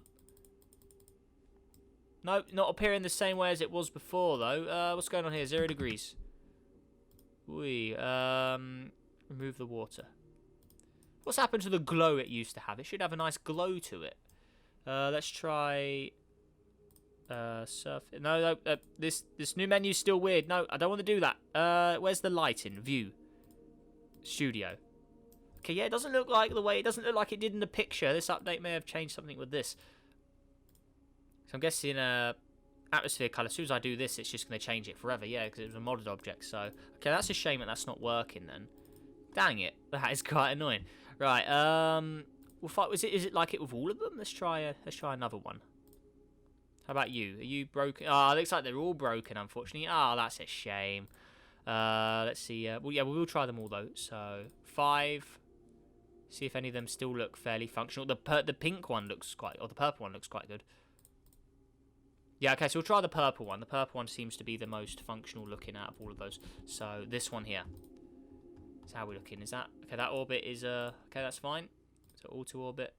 Nope, not appearing the same way as it was before though. What's going on here? 0 degrees. Remove the water. What's happened to the glow it used to have? It should have a nice glow to it. Let's try surf. No, this new menu's still weird. No, I don't want to do that. Where's the lighting? View. Studio. Okay, yeah, it doesn't look like it doesn't look like it did in the picture. This update may have changed something with this. So I'm guessing atmosphere color. As soon as I do this, it's just going to change it forever. Yeah, because it was a modded object. So okay, that's a shame that that's not working then. Dang it, that is quite annoying. Right, we'll fight. Is it like it with all of them? Let's try another one. How about you? Are you broken? Ah, it looks like they're all broken, unfortunately. Ah, that's a shame. Let's see. Well, yeah, we will try them all though. So 5. See if any of them still look fairly functional. The pink one looks or the purple one looks quite good. Yeah, okay, so we'll try the purple one. The purple one seems to be the most functional looking out of all of those. So this one here. So how are we looking? Is that okay? That orbit is okay. That's fine. So auto orbit.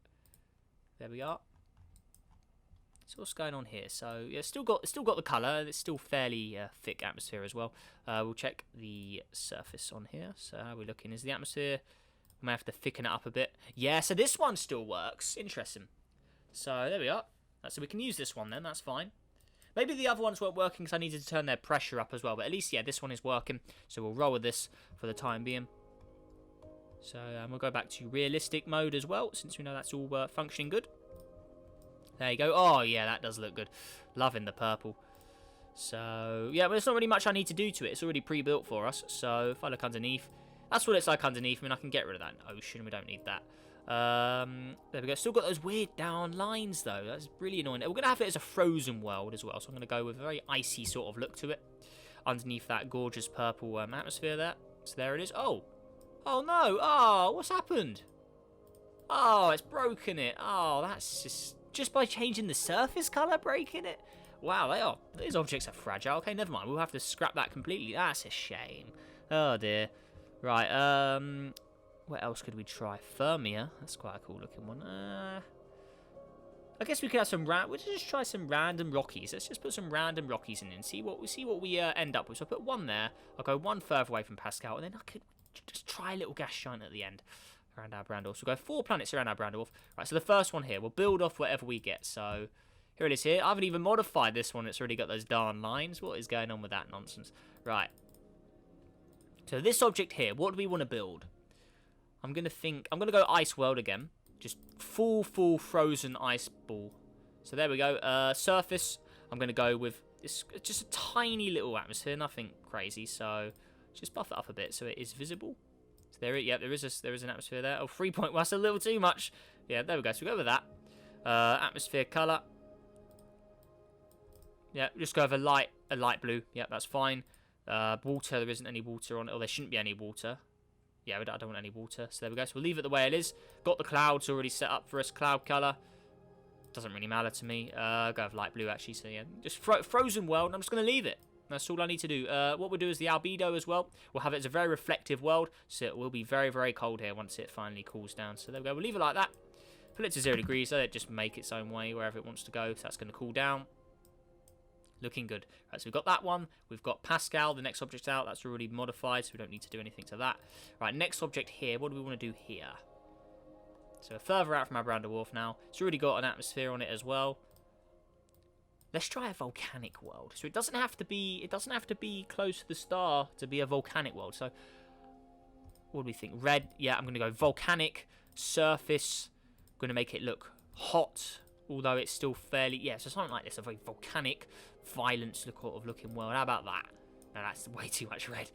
There we are. So what's going on here? So yeah, still got the colour. It's still fairly thick atmosphere as well. We'll check the surface on here. So how are we looking? Is the atmosphere? We may have to thicken it up a bit. Yeah. So this one still works. Interesting. So there we are. So we can use this one then. That's fine. Maybe the other ones weren't working because I needed to turn their pressure up as well. But at least, yeah, this one is working. So we'll roll with this for the time being. So we'll go back to realistic mode as well, since we know that's all functioning good. There you go. Oh, yeah, that does look good. Loving the purple. So, yeah, but there's not really much I need to do to it. It's already pre-built for us. So if I look underneath, that's what it's like underneath. I mean, I can get rid of that ocean. We don't need that. There we go. Still got those weird down lines though. That's really annoying. We're gonna have it as a frozen world as well, so I'm gonna go with a very icy sort of look to it underneath that gorgeous purple atmosphere there. So there it is. Oh no. Oh, what's happened? Oh, it's broken it. Oh, that's just by changing the surface color breaking it. Wow, these objects are fragile. Okay, never mind, we'll have to scrap that completely. That's a shame. Oh dear. Right, what else could we try? Fermia. That's quite a cool looking one. I guess we could have some we'll just try some random Rockies. Let's just put some random Rockies in and see what we end up with. So I'll put one there. I'll go one further away from Pascal, and then I could just try a little gas giant at the end around our brown dwarf. So we'll go 4 planets around our brown dwarf. Right, so the first one here, we'll build off whatever we get. So here it is here. I haven't even modified this one. It's already got those darn lines. What is going on with that nonsense? Right. So this object here, what do we want to build? I'm going to go Ice World again. Just full frozen ice ball. So there we go. Surface, I'm going to go with just a tiny little atmosphere, nothing crazy. So just buff it up a bit so it is visible. So there is an atmosphere there. Oh, 3 point, well, that's a little too much. Yeah, there we go. So we go with that. Atmosphere color. Yeah, just go with a light blue. Yeah, that's fine. Water, there isn't any water on it, or there shouldn't be any water. Yeah, I don't want any water. So there we go. So we'll leave it the way it is. Got the clouds already set up for us. Cloud color. Doesn't really matter to me. Go with light blue, actually. So, yeah, just frozen world. I'm just going to leave it. That's all I need to do. What we'll do is the albedo as well. We'll have it as a very reflective world, so it will be very, very cold here once it finally cools down. So there we go. We'll leave it like that. Put it to 0 degrees, so it just make its own way wherever it wants to go. So that's going to cool down. Looking good. Right, so we've got that one. We've got Pascal, the next object out. That's already modified, so we don't need to do anything to that. Right, next object here. What do we want to do here? So we're further out from our brown dwarf now. It's already got an atmosphere on it as well. Let's try a volcanic world. So it doesn't have to be close to the star to be a volcanic world. So what do we think? Red. Yeah, I'm going to go volcanic surface. I'm going to make it look hot, although it's still fairly, yeah, so something like this, a very volcanic, violent looking world. How about that? No, that's way too much red.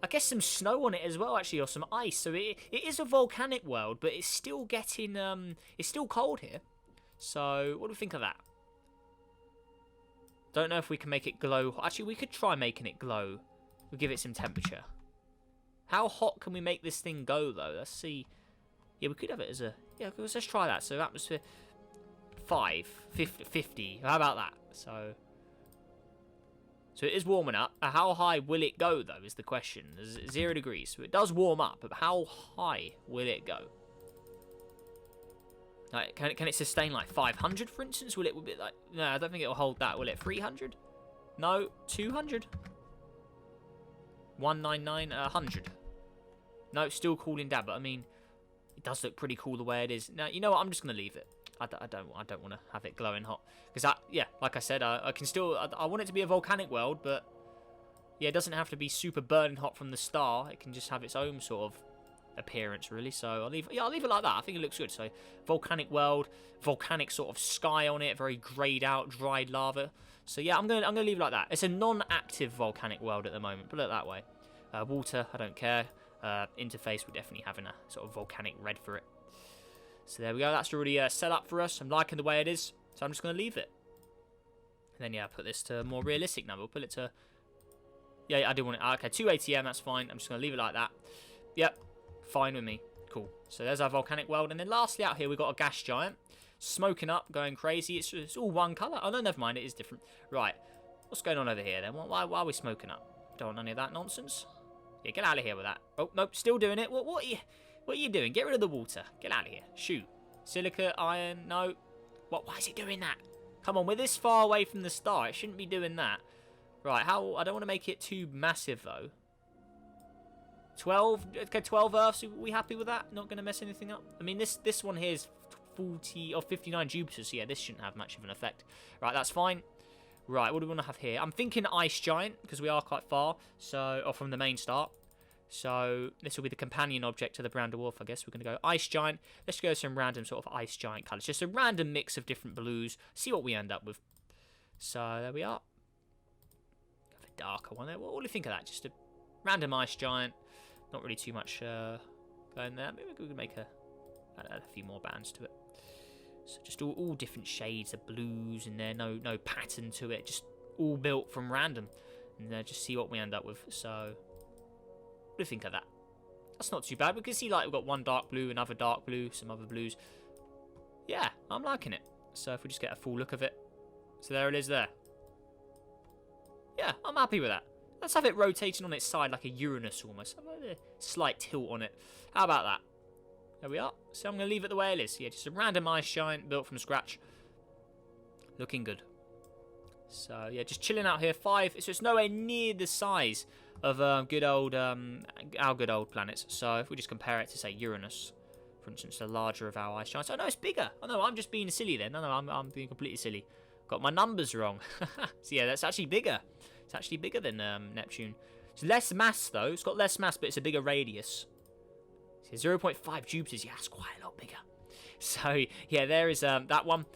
I guess some snow on it as well, actually, or some ice. So it is a volcanic world, but it's still getting, it's still cold here. So, what do we think of that? Don't know if we can make it glow. Actually, we could try making it glow. We'll give it some temperature. How hot can we make this thing go, though? Let's see. Yeah, we could have it as a... Yeah, let's try that. So, atmosphere 50. How about that? So it is warming up. How high will it go, though, is the question. There's 0 degrees. So, it does warm up, but how high will it go? Like, can it sustain like 500, for instance? Will it be like... No, I don't think it'll hold that. Will it 300? No, 200? 199, 100. No, still cooling down, but I mean, it does look pretty cool the way it is. Now, you know what? I'm just going to leave it. I don't want to have it glowing hot. Because, yeah, like I said, I can still... I want it to be a volcanic world, but... Yeah, it doesn't have to be super burning hot from the star. It can just have its own sort of appearance, really. So I'll leave it like that. I think it looks good. So volcanic world, volcanic sort of sky on it, very grayed out, dried lava. So yeah, I'm gonna leave it like that. It's a non-active volcanic world at the moment. Put it that way. Water, I don't care. Interface, we're definitely having a sort of volcanic red for it. So there we go. That's already set up for us. I'm liking the way it is. So I'm just gonna leave it. And then yeah, put this to more realistic now. We'll put it to... Yeah, I do want it. Okay, 2 ATM, that's fine. I'm just gonna leave it like that. Yep. Fine with me. Cool. So there's our volcanic world. And then lastly out here, we've got a gas giant. Smoking up, going crazy. It's all one colour. Oh, no, never mind. It is different. Right. What's going on over here, then? Why are we smoking up? Don't want any of that nonsense. Yeah, get out of here with that. Oh, nope. Still doing it. What are you doing? Get rid of the water. Get out of here. Shoot. Silica, iron. No. Why is it doing that? Come on. We're this far away from the star. It shouldn't be doing that. Right. I don't want to make it too massive, though. 12? Okay, 12 Earths. Are we happy with that? Not going to mess anything up? I mean, this one here is 40 or 59 Jupiters. So yeah, this shouldn't have much of an effect. Right, that's fine. Right, what do we want to have here? I'm thinking Ice Giant, because we are quite far. So, or from the main star. So, this will be the companion object to the brown dwarf, I guess. We're going to go Ice Giant. Let's go some random sort of Ice Giant colours. Just a random mix of different blues. See what we end up with. So, there we are. Have a darker one there. What do you think of that? Just a random Ice Giant. Not really too much going there. Maybe we could make add a few more bands to it. So just all different shades of blues in there. No pattern to it. Just all built from random. And just see what we end up with. So, what do you think of that? That's not too bad. We can see like we've got one dark blue, another dark blue, some other blues. Yeah, I'm liking it. So if we just get a full look of it. So there it is there. Yeah, I'm happy with that. Let's have it rotating on its side like a Uranus almost. Have a slight tilt on it. How about that? There we are. So I'm going to leave it the way it is. Yeah, just a random Ice Giant built from scratch. Looking good. So yeah, just chilling out here. 5. So it's nowhere near the size of our good old planets. So if we just compare it to say Uranus, for instance, the larger of our Ice Giants. Oh no, it's bigger. Oh no, I'm just being silly then. No, I'm being completely silly. Got my numbers wrong. So yeah, that's actually bigger. It's actually bigger than Neptune. It's less mass though. It's got less mass, but it's a bigger radius. So 0.5 Jupiters. Yeah, that's quite a lot bigger. So yeah, there is that one.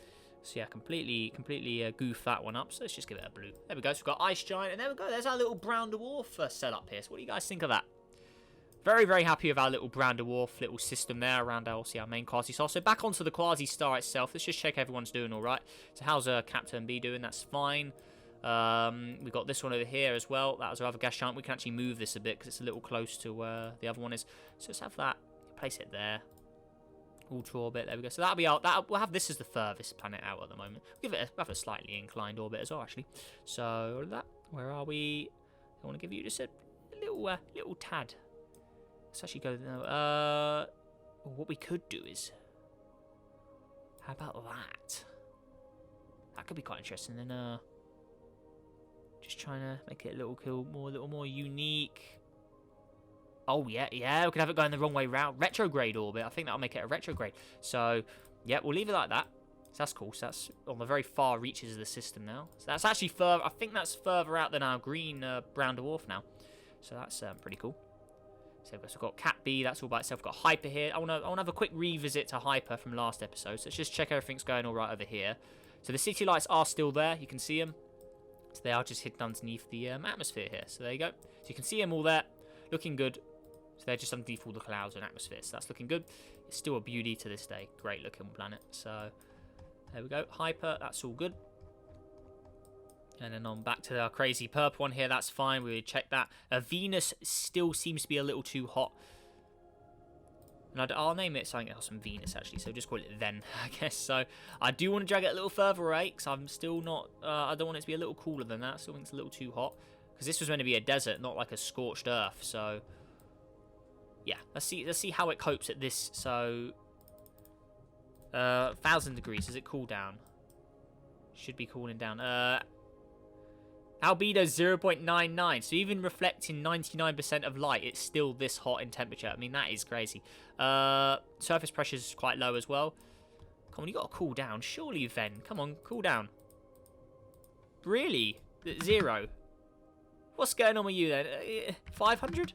So yeah, completely goof that one up. So let's just give it a blue. There we go. So we've got Ice Giant, and there we go. There's our little brown dwarf setup here. So what do you guys think of that? Very, very happy with our little brown dwarf little system there around our main quasi star. So back onto the quasi star itself. Let's just check everyone's doing all right. So how's Captain B doing? That's fine. We've got this one over here as well. That was our other gas giant. We can actually move this a bit because it's a little close to where the other one is. So let's have that. Place it there. Ultra orbit, there we go. So that'll be out. We'll have this as the furthest planet out at the moment. We'll give it have a slightly inclined orbit as well, actually. So that, where are we? I want to give you just a little tad. Let's actually go. What we could do is, how about that? That could be quite interesting. Then just trying to make it a little more unique. Oh, yeah, we could have it going the wrong way round. Retrograde orbit. I think that'll make it a retrograde. So, yeah, we'll leave it like that. So that's cool. So that's on the very far reaches of the system now. So that's actually further. I think that's further out than our green brown dwarf now. So that's pretty cool. So we've got Cat B. That's all by itself. We've got Hyper here. I want to have a quick revisit to Hyper from last episode. So let's just check everything's going all right over here. So the city lights are still there. You can see them. So they are just hidden underneath the atmosphere here. So there you go. So you can see them all there. Looking good. So they're just underneath all the clouds and atmosphere. So that's looking good. It's still a beauty to this day. Great looking planet. So there we go. Hyper, that's all good. And then on back to our crazy purple one here. That's fine. We check that. Venus still seems to be a little too hot. And I'll name it something else from Venus, actually. So just call it then, I guess. So I do want to drag it a little further away. Because I'm still not... I don't want it to be a little cooler than that. I still think it's a little too hot. Because this was meant to be a desert, not like a scorched earth. So... yeah, let's see how it copes at this. So 1,000 degrees. Does it cool down? Should be cooling down. Albedo 0.99. So even reflecting 99% of light, it's still this hot in temperature. I mean, that is crazy. Surface pressure is quite low as well. Come on, you got to cool down. Surely, Ven. Come on, cool down. Really? 0. What's going on with you then? 500?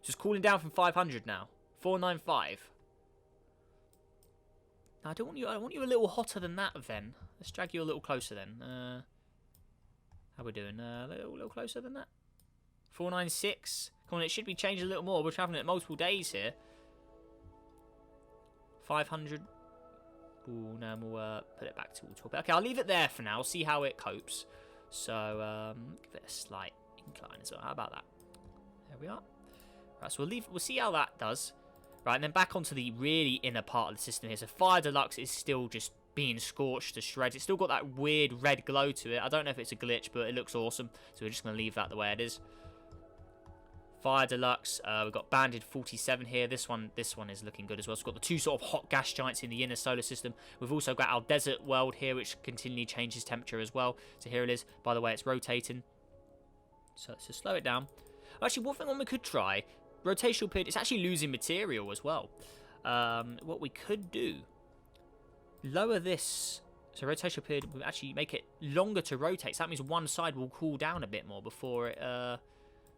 Just cooling down from 500 now. 495. No, I want you a little hotter than that, then. Let's drag you a little closer then. How we doing? A little closer than that. 496. Come on, it should be changing a little more. We're traveling at multiple days here. 500. Ooh, now we'll put it back to all top. Okay, I'll leave it there for now. See how it copes. So give it a slight incline as well. How about that? There we are. Right, so we'll see how that does. Right, and then back onto the really inner part of the system here. So Fire Deluxe is still just being scorched to shreds. It's still got that weird red glow to it. I don't know if it's a glitch, but it looks awesome. So we're just going to leave that the way it is. Fire Deluxe. We've got Banded 47 here. This one is looking good as well. So we've got the two sort of hot gas giants in the inner solar system. We've also got our desert world here, which continually changes temperature as well. So here it is. By the way, it's rotating. So let's just slow it down. Actually, one we could try... rotational period, it's actually losing material as well. What we could do, lower this. So rotational period will actually make it longer to rotate. So that means one side will cool down a bit more before it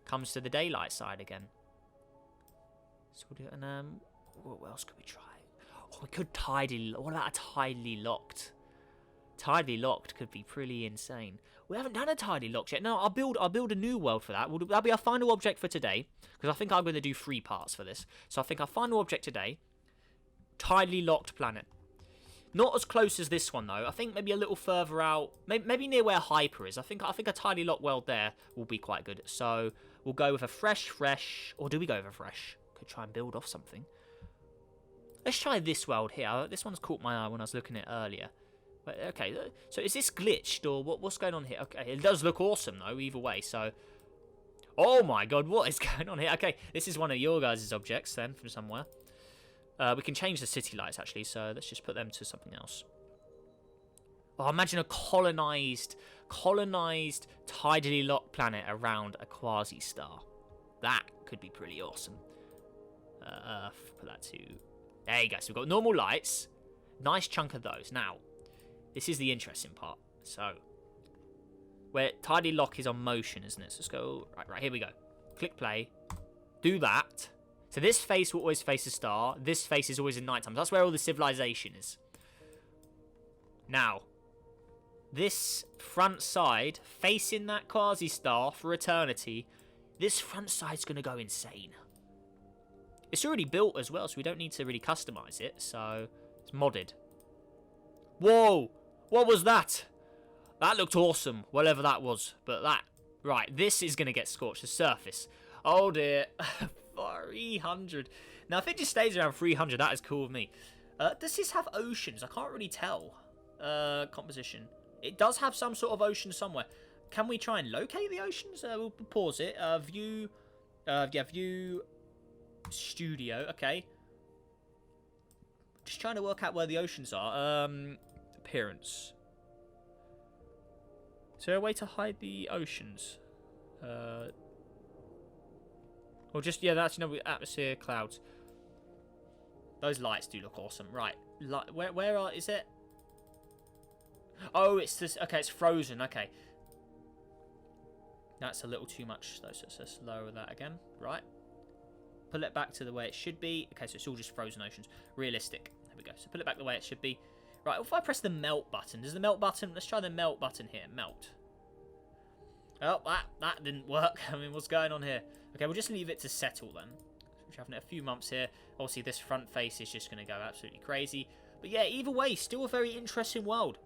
comes to the daylight side again. So we'll do it. And what else could we try? Oh, we could tidally. What about a tidally locked? Tidally locked could be pretty insane. We haven't done a tidally locked yet. No, I'll build a new world for that. That'll be our final object for today. Because I think I'm going to do 3 parts for this. So I think our final object today, tidally locked planet. Not as close as this one though. I think maybe a little further out. Maybe near where Hyper is. I think a tidally locked world there will be quite good. So we'll go with a fresh. Or do we go with a fresh? Could try and build off something. Let's try this world here. This one's caught my eye when I was looking at it earlier. But, okay, so is this glitched or what's going on here? Okay, it does look awesome though, either way. So, oh my god, what is going on here? Okay, this is one of your guys' objects then from somewhere. We can change the city lights actually, so let's just put them to something else. Oh, imagine a colonized tidally locked planet around a quasi star. That could be pretty awesome. Put that to... there you go. So we've got normal lights. Nice chunk of those. Now, this is the interesting part. So, where tidy lock is on motion, isn't it? So let's go... Right, here we go. Click play. Do that. So this face will always face a star. This face is always in nighttime. That's where all the civilization is. Now, this front side, facing that quasi star for eternity, this front side's going to go insane. It's already built as well, so we don't need to really customize it. So, it's modded. Whoa! What was that? That looked awesome, whatever that was. But that... right, this is going to get scorched. The surface. Oh dear. 300. Now, if it just stays around 300, that is cool with me. Does this have oceans? I can't really tell. Composition. It does have some sort of ocean somewhere. Can we try and locate the oceans? We'll pause it. View. Yeah, view. Studio. Okay. Just trying to work out where the oceans are. Appearance. Is there a way to hide the oceans? Or just, yeah, that's, atmosphere, clouds. Those lights do look awesome. Right. Where is it? Oh, it's this. Okay, it's frozen. Okay. That's a little too much, though, so let's lower that again. Right. Pull it back to the way it should be. Okay, so it's all just frozen oceans. Realistic. There we go. So pull it back the way it should be. Right, if I press the melt button, does the melt button... Let's try the melt button here. Melt. Oh, that didn't work. I mean, what's going on here? Okay, we'll just leave it to settle then. We're having it a few months here. Obviously, this front face is just going to go absolutely crazy. But yeah, either way, still a very interesting world.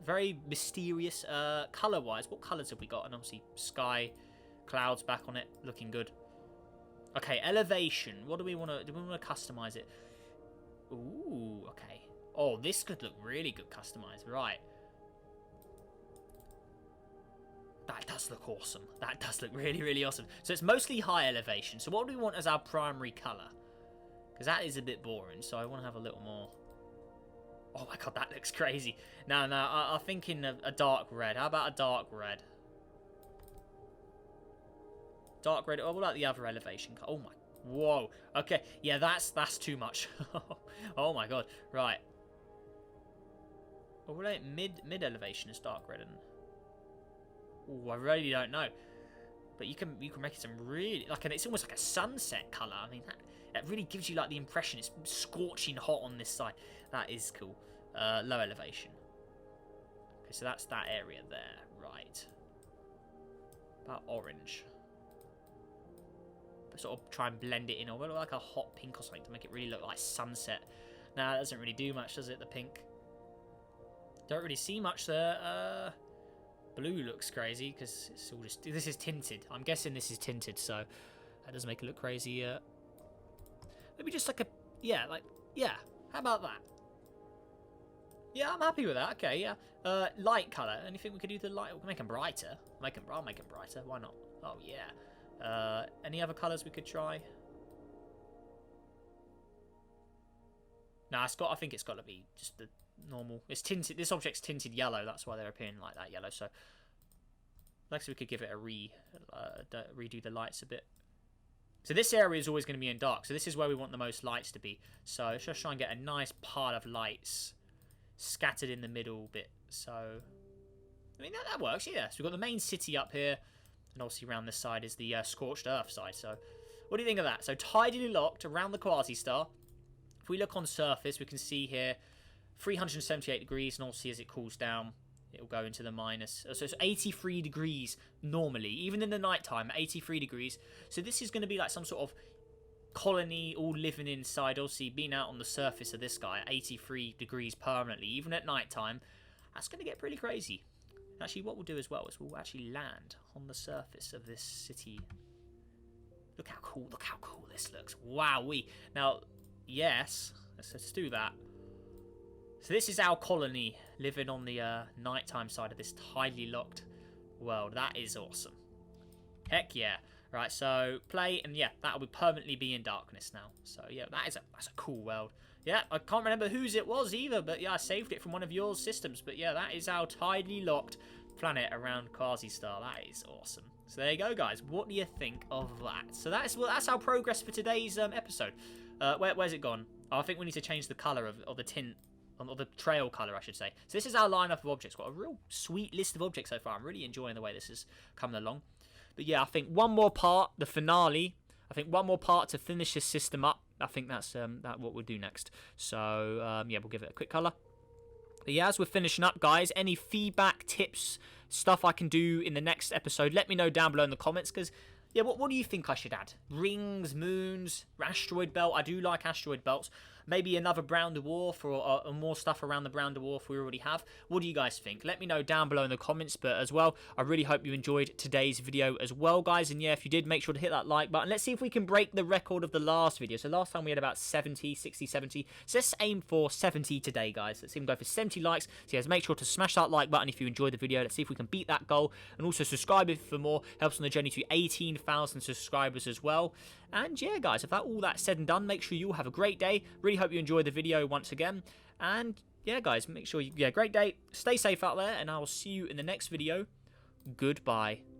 Very mysterious. Colour-wise, what colours have we got? And obviously, sky, clouds back on it, looking good. Okay, elevation. What do we want to... Do we want to customise it? Ooh, okay. Oh, this could look really good customised. Right. That does look awesome. That does look really, really awesome. So it's mostly high elevation. So what do we want as our primary colour? Because that is a bit boring. So I want to have a little more... Oh my god, that looks crazy. No, I'm thinking of a dark red. How about a dark red? Dark red. Oh, what about the other elevation? Oh my... Whoa. Okay. Yeah, that's too much. Oh my god. Right. Oh, what about mid elevation is dark red and... Oh, I really don't know. But you can make it some really... and it's almost like a sunset colour. I mean, that really gives you like the impression it's scorching hot on this side. That is cool. Low elevation. Okay, so that's that area there. Right. About orange. But sort of try and blend it in. Or like a hot pink or something to make it really look like sunset. Nah, that doesn't really do much, does it, the pink? Don't really see much there. Blue looks crazy because it's all just... This is tinted. I'm guessing this is tinted, so that does make it look crazy. Maybe just like a... Yeah, how about that? Yeah, I'm happy with that. Okay, yeah. Light colour. Anything we could do to the light? We can make them brighter. I'll make them brighter. Why not? Oh, yeah. Any other colours we could try? Nah, I think it's got to be just the normal. It's tinted. This object's tinted yellow. That's why they're appearing like that yellow. So, next we could give it a redo the lights a bit. So this area is always going to be in dark. So this is where we want the most lights to be. So let's just try and get a nice pile of lights scattered in the middle bit. So, I mean, that works, yeah. So we've got the main city up here. And obviously around this side is the scorched earth side. So what do you think of that? So tidally locked around the quasi star. If we look on surface, we can see here 378 degrees. And obviously as it cools down, it'll go into the minus. So it's 83 degrees normally. Even in the nighttime, 83 degrees. So this is going to be like some sort of colony all living inside. Obviously being out on the surface of this guy at 83 degrees permanently, even at nighttime. That's going to get pretty crazy. Actually, what we'll do as well is we'll actually land on the surface of this city. Look how cool this looks. Wowee. Now, yes, let's do that. So this is our colony living on the nighttime side of this tidally locked world. That is awesome. Heck yeah. Right, so play, and yeah, that will permanently be in darkness now. So yeah, that's a cool world. Yeah, I can't remember whose it was either, but yeah, I saved it from one of your systems. But yeah, that is our tidally locked planet around Quasi Star. That is awesome. So there you go, guys. What do you think of that? So that's our progress for today's episode. Where's it gone? Oh, I think we need to change the colour of the tint, or the trail colour, I should say. So this is our lineup of objects. Got a real sweet list of objects so far. I'm really enjoying the way this is coming along. But yeah, I think one more part, the finale. I think one more part to finish this system up. I think that's what we'll do next. So yeah, we'll give it a quick colour. But yeah, as we're finishing up, guys, any feedback, tips, stuff I can do in the next episode, let me know down below in the comments, because yeah, what do you think I should add? Rings, moons, asteroid belt. I do like asteroid belts. Maybe another brown dwarf or more stuff around the brown dwarf we already have. What do you guys think? Let me know down below in the comments. But as well, I really hope you enjoyed today's video as well, guys. And yeah, if you did, make sure to hit that like button. Let's see if we can break the record of the last video. So last time we had about 70, 60, 70. So let's aim for 70 today, guys. Let's even go for 70 likes. So guys, make sure to smash that like button if you enjoyed the video. Let's see if we can beat that goal. And also subscribe if for more. Helps on the journey to 18,000 subscribers as well. And yeah, guys, if all that's said and done, make sure you all have a great day. Really hope you enjoyed the video once again. And yeah, guys, make sure great day. Stay safe out there, and I will see you in the next video. Goodbye.